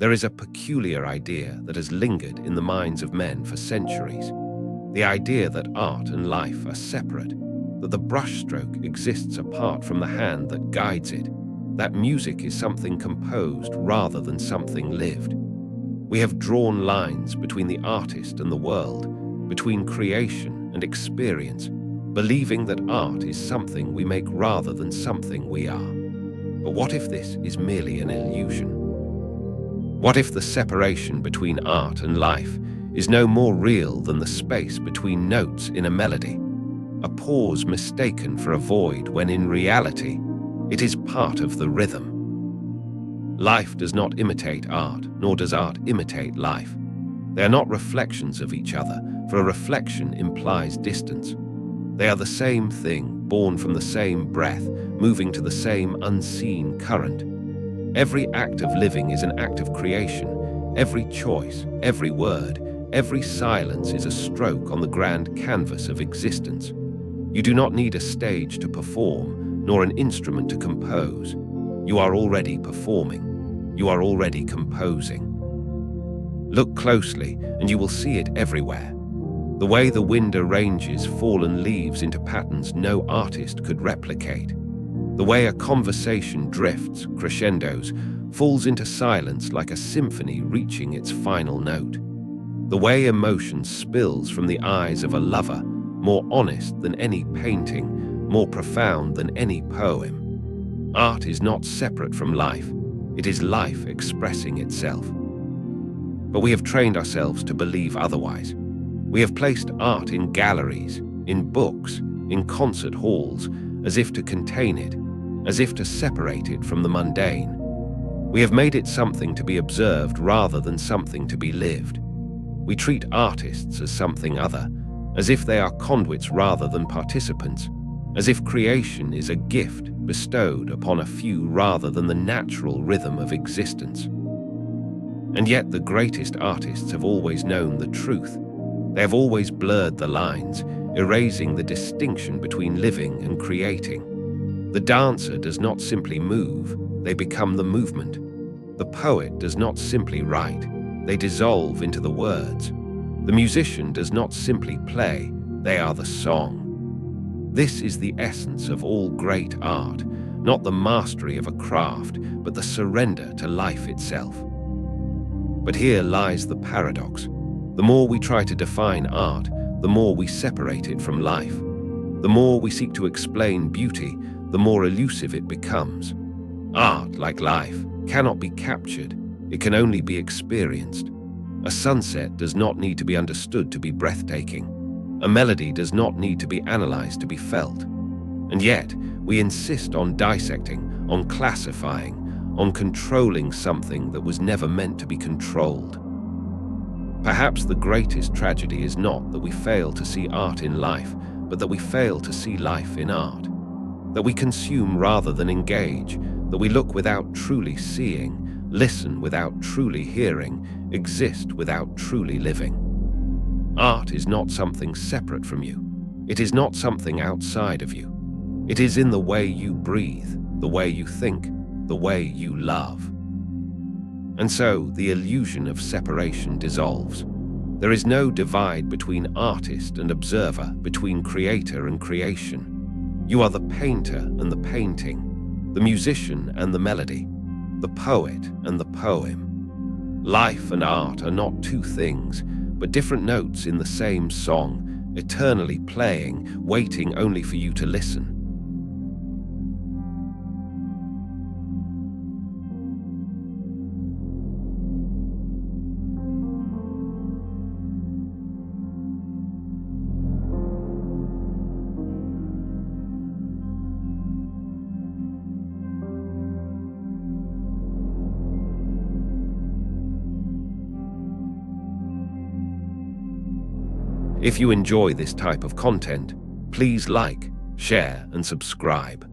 There is a peculiar idea that has lingered in the minds of men for centuries. The idea that art and life are separate, that the brushstroke exists apart from the hand that guides it, that music is something composed rather than something lived. We have drawn lines between the artist and the world, between creation and experience, believing that art is something we make rather than something we are. But what if this is merely an illusion? What if the separation between art and life is no more real than the space between notes in a melody, a pause mistaken for a void when in reality it is part of the rhythm? Life does not imitate art, nor does art imitate life. They are not reflections of each other, for a reflection implies distance. They are the same thing, born from the same breath, moving to the same unseen current. Every act of living is an act of creation. Every choice, every word, every silence is a stroke on the grand canvas of existence. You do not need a stage to perform, nor an instrument to compose. You are already performing. You are already composing. Look closely, and you will see it everywhere. The way the wind arranges fallen leaves into patterns no artist could replicate. The way a conversation drifts, crescendos, falls into silence like a symphony reaching its final note. The way emotion spills from the eyes of a lover, more honest than any painting, more profound than any poem. Art is not separate from life. It is life expressing itself. But we have trained ourselves to believe otherwise. We have placed art in galleries, in books, in concert halls, as if to contain it, as if to separate it from the mundane. We have made it something to be observed rather than something to be lived. We treat artists as something other, as if they are conduits rather than participants, as if creation is a gift bestowed upon a few rather than the natural rhythm of existence. And yet the greatest artists have always known the truth. They have always blurred the lines, erasing the distinction between living and creating. The dancer does not simply move, they become the movement. The poet does not simply write, they dissolve into the words. The musician does not simply play, they are the song. This is the essence of all great art, not the mastery of a craft, but the surrender to life itself. But here lies the paradox. The more we try to define art, the more we separate it from life. The more we seek to explain beauty, the more elusive it becomes. Art, like life, cannot be captured. It can only be experienced. A sunset does not need to be understood to be breathtaking. A melody does not need to be analyzed to be felt. And yet, we insist on dissecting, on classifying, on controlling something that was never meant to be controlled. Perhaps the greatest tragedy is not that we fail to see art in life, but that we fail to see life in art. That we consume rather than engage, that we look without truly seeing, listen without truly hearing, exist without truly living. Art is not something separate from you. It is not something outside of you. It is in the way you breathe, the way you think, the way you love. And so the illusion of separation dissolves. There is no divide between artist and observer, between creator and creation. You are the painter and the painting, the musician and the melody, the poet and the poem. Life and art are not two things, but different notes in the same song, eternally playing, waiting only for you to listen. If you enjoy this type of content, please like, share, and subscribe.